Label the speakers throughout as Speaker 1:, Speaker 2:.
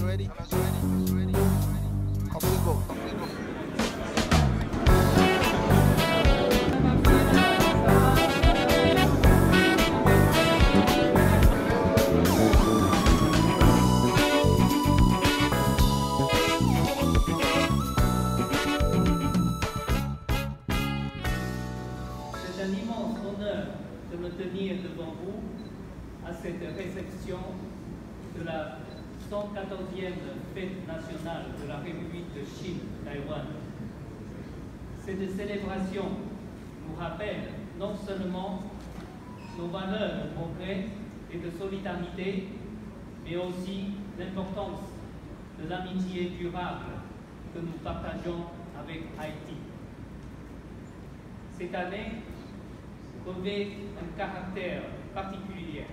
Speaker 1: Ready? Off we go.
Speaker 2: C'est un immense honneur de me tenir devant vous à cette réception de la 114e fête nationale de la République de Chine, Taïwan. Cette célébration nous rappelle non seulement nos valeurs de progrès et de solidarité, mais aussi l'importance de l'amitié durable que nous partageons avec Haïti. Cette année revêt un caractère particulier.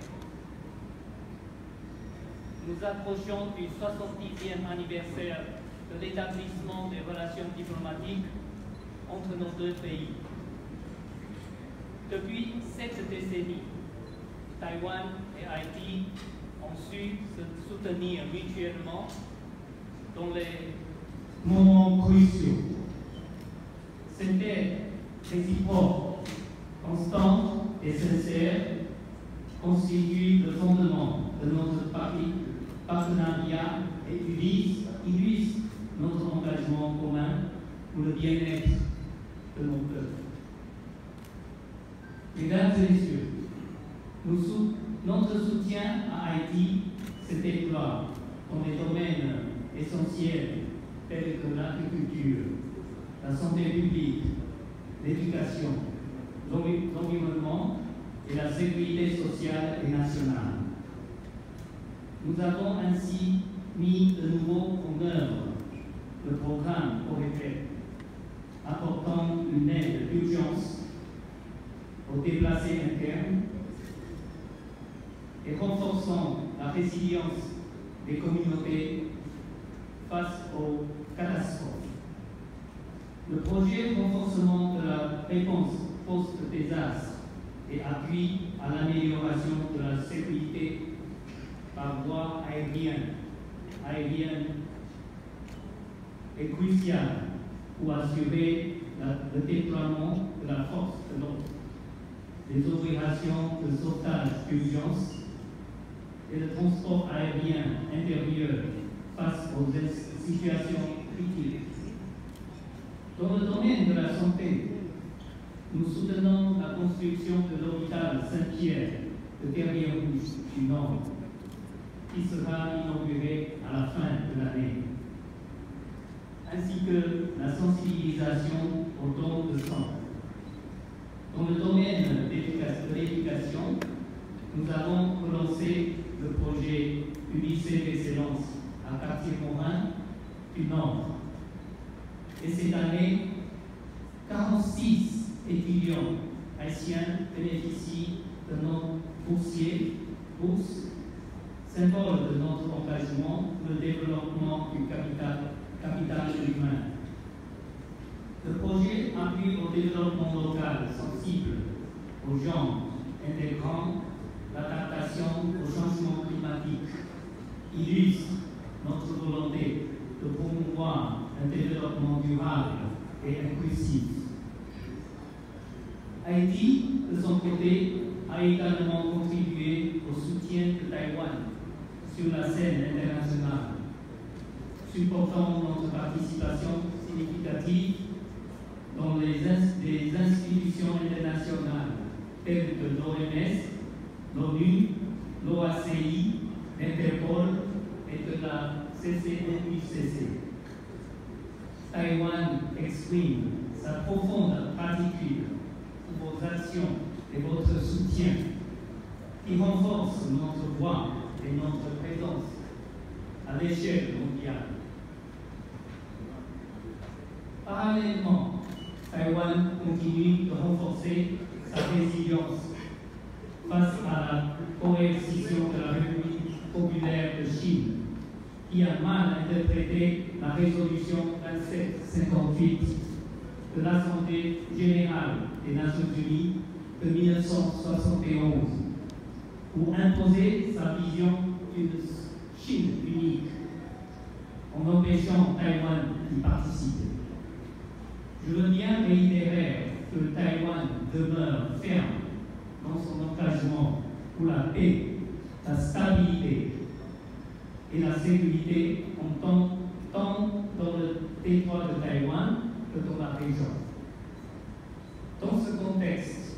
Speaker 2: Nous approchons du 70e anniversaire de l'établissement des relations diplomatiques entre nos deux pays. Depuis cette décennie, Taïwan et Haïti ont su se soutenir mutuellement dans les moments cruciaux. Cette aide réciproque, constante et sincère constitue le fondement de notre partenariat et illustre notre engagement commun pour le bien-être de nos peuples. Mesdames et messieurs, notre soutien à Haïti se déploie dans des domaines essentiels tels que l'agriculture, la santé publique, l'éducation, l'environnement et la sécurité sociale et nationale. Nous avons ainsi mis de nouveau en œuvre le programme OREFED, apportant une aide d'urgence aux déplacés internes et renforçant la résilience des communautés face aux catastrophes. Le projet renforcement de la réponse post-désastre et appui à l'amélioration de la sécurité par voie aérienne est crucial pour assurer le déploiement de la force de l'ordre, les opérations de sauvetage d'urgence et le transport aérien intérieur face aux situations critiques. Dans le domaine de la santé, nous soutenons la construction de l'hôpital Saint-Pierre de Terrier-Rouge du Nord, qui sera inauguré à la fin de l'année, ainsi que la sensibilisation au don de sang. Dans le domaine de l'éducation, nous avons relancé le projet du lycée d'excellence à Cartier-Morin du Nord. Et cette année, 46 étudiants haïtiens bénéficient de nos bourses, symbole de notre engagement pour le développement du capital humain. Le projet appuie au développement local sensible aux gens, intégrant l'adaptation au changement climatique, illustre notre volonté de promouvoir un développement durable et inclusif. Haïti, de son côté, a également contribué au soutien de Taïwan sur la scène internationale, supportant notre participation significative dans des institutions internationales telles que l'OMS, l'ONU, l'OACI, l'Interpol et de la CCNUCC. Taïwan exprime sa profonde gratitude pour vos actions et votre soutien qui renforcent notre voix et notre présence à l'échelle mondiale. Parallèlement, Taïwan continue de renforcer sa résilience face à la coercition de la République populaire de Chine, qui a mal interprété la résolution 2758 de l'Assemblée générale des Nations unies de 1971 pour imposer sa vision d'une Chine unique en empêchant Taïwan d'y participer. Je veux bien réitérer que Taïwan demeure ferme dans son engagement pour la paix, la stabilité et la sécurité tant dans le territoire de Taïwan que dans la région. Dans ce contexte,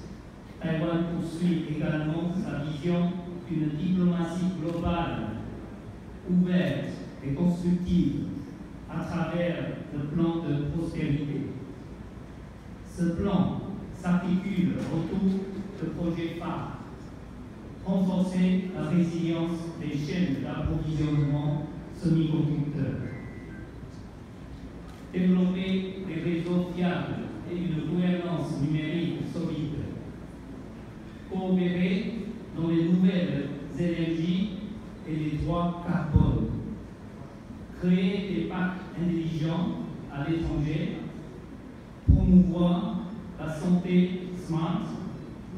Speaker 2: Taïwan poursuit également sa vision d'une diplomatie globale, ouverte et constructive à travers le plan de prospérité. Ce plan s'articule autour de projets phares: renforcer la résilience des chaînes d'approvisionnement semi-conducteurs, développer des réseaux fiables et une gouvernance numérique solide, coopérer dans les nouvelles énergies et les droits carbone, créer des parcs intelligents à l'étranger, promouvoir la santé smart,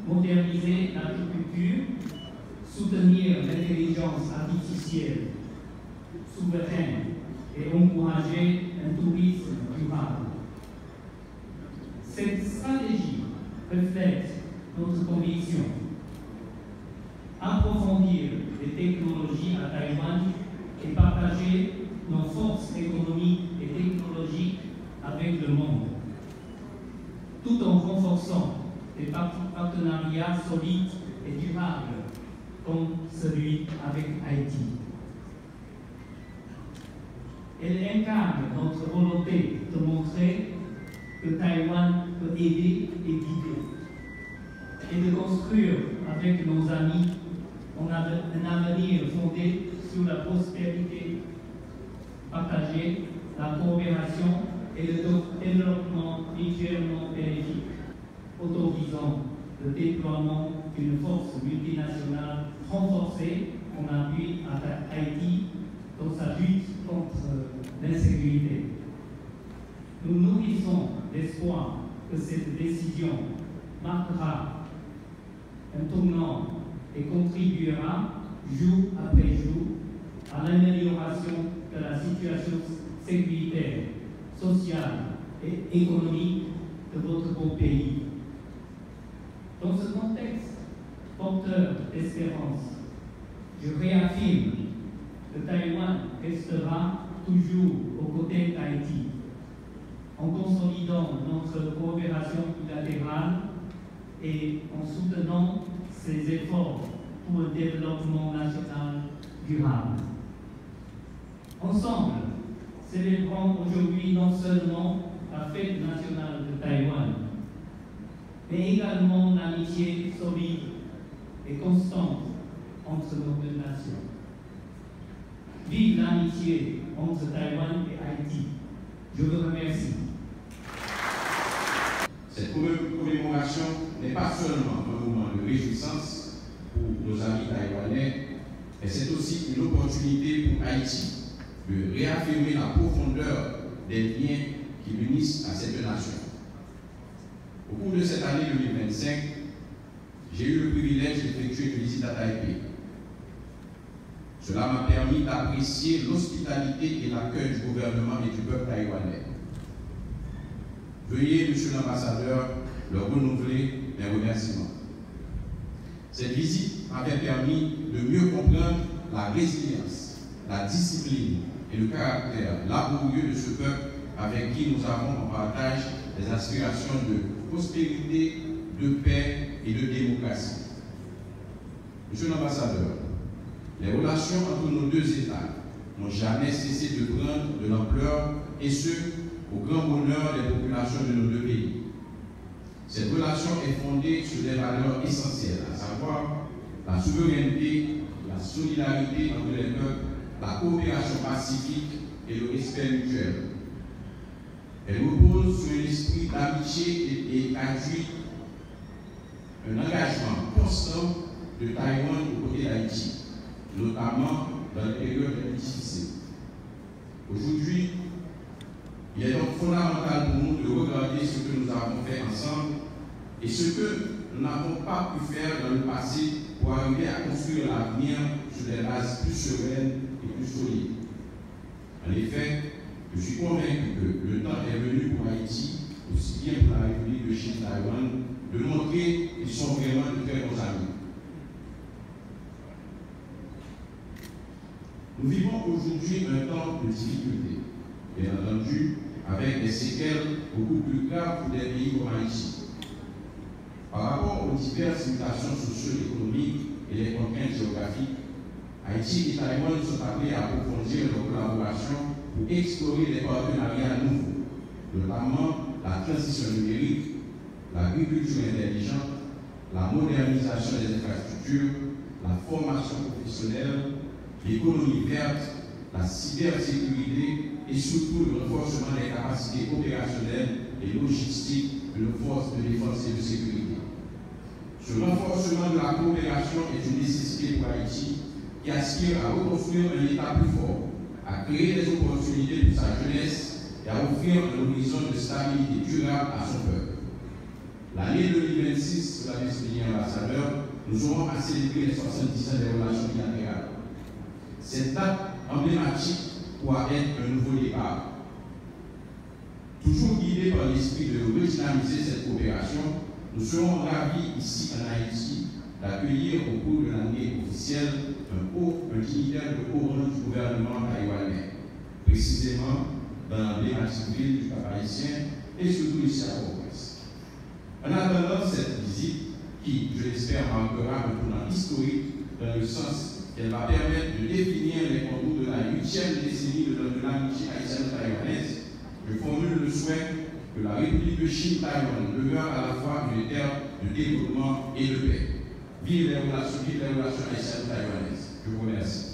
Speaker 2: moderniser l'agriculture, soutenir l'intelligence artificielle souveraine et encourager un tourisme durable. Cette stratégie reflète notre conviction: approfondir les technologies à Taïwan et partager nos forces économiques et technologiques avec le monde, tout en renforçant des partenariats solides et durables comme celui avec Haïti. Elle incarne notre volonté de montrer que Taïwan peut aider et guider, et de construire avec nos amis un avenir fondé sur la prospérité partagée, la coopération et le développement mutuellement bénéfique, autorisant le déploiement d'une force multinationale renforcée en appui à Haïti dans sa lutte contre l'insécurité. Nous nourrissons l'espoir que cette décision marquera un tournant et contribuera jour après jour à l'amélioration de la situation sécuritaire, sociale et économique de votre beau pays. Dans ce contexte porteur d'espérance, je réaffirme que Taïwan restera toujours aux côtés d'Haïti, en consolidant notre coopération bilatérale et en soutenant ses efforts pour un développement national durable. Ensemble, célébrons aujourd'hui non seulement la fête nationale de Taïwan, mais également l'amitié solide et constante entre nos deux nations. Vive l'amitié entre Taïwan et Haïti. Je vous remercie.
Speaker 1: Cette commémoration n'est pas seulement un moment de réjouissance pour nos amis taïwanais, mais c'est aussi une opportunité pour Haïti de réaffirmer la profondeur des liens qui l'unissent à cette nation. Au cours de cette année 2025, j'ai eu le privilège d'effectuer une visite à Taipei. Cela m'a permis d'apprécier l'hospitalité et l'accueil du gouvernement et du peuple taïwanais. Veuillez, Monsieur l'ambassadeur, leur renouveler mes remerciements. Cette visite m'avait permis de mieux comprendre la résilience, la discipline et le caractère laborieux de ce peuple avec qui nous avons en partage des aspirations de prospérité, de paix et de démocratie. Monsieur l'ambassadeur, les relations entre nos deux États n'ont jamais cessé de prendre de l'ampleur, et ce, au grand bonheur des populations de nos deux pays. Cette relation est fondée sur des valeurs essentielles, à savoir la souveraineté, la solidarité entre les peuples, la coopération pacifique et le respect mutuel. Elle repose sur un esprit d'amitié et traduit un engagement constant de Taïwan aux côtés d'Haïti, notamment dans les périodes difficiles. Aujourd'hui, il est donc fondamental pour nous de regarder ce que nous avons fait ensemble et ce que nous n'avons pas pu faire dans le passé pour arriver à construire l'avenir sur des bases plus sereines et plus solides. En effet, je suis convaincu que le temps est venu pour Haïti, aussi bien pour la République de Chine-Taïwan, de montrer qu'ils sont vraiment de très bons amis. Nous vivons aujourd'hui un temps de difficulté, bien entendu, avec des séquelles beaucoup plus graves pour des pays comme Haïti. Par rapport aux diverses mutations socio-économiques et les contraintes géographiques, Haïti et Taïwan sont appelés à approfondir leur collaboration pour explorer des partenariats nouveaux, notamment la transition numérique, l'agriculture intelligente, la modernisation des infrastructures, la formation professionnelle, l'économie verte, la cybersécurité et surtout le renforcement des capacités opérationnelles et logistiques de nos forces de défense et de sécurité. Ce renforcement de la coopération est une nécessité pour Haïti qui aspire à reconstruire un État plus fort, à créer des opportunités pour sa jeunesse et à offrir un horizon de stabilité durable à son peuple. L'année 2026, vous l'avez souligné, ambassadeur, nous aurons à célébrer les 70 ans des relations bilatérales. Cette date emblématique pourra être un nouveau départ. Toujours guidés par l'esprit de redynamiser cette coopération, nous serons ravis ici en Haïti d'accueillir au cours de l'année officielle un dignitaire de haut rang du gouvernement taïwanais, précisément dans l'emblématique ville du Cap-Haïtien et surtout ici à Port-au-Prince. En attendant cette visite, qui, je l'espère, marquera un tournant historique dans le sens qu'elle va permettre de définir les contours de la 8e décennie de l'amitié haïtienne-taïwanaise, je formule le souhait que la République de Chine-Taïwan demeure à la fois une terre de développement et de paix. Vive les relations haïtiennes-taïwanaises. Je vous remercie.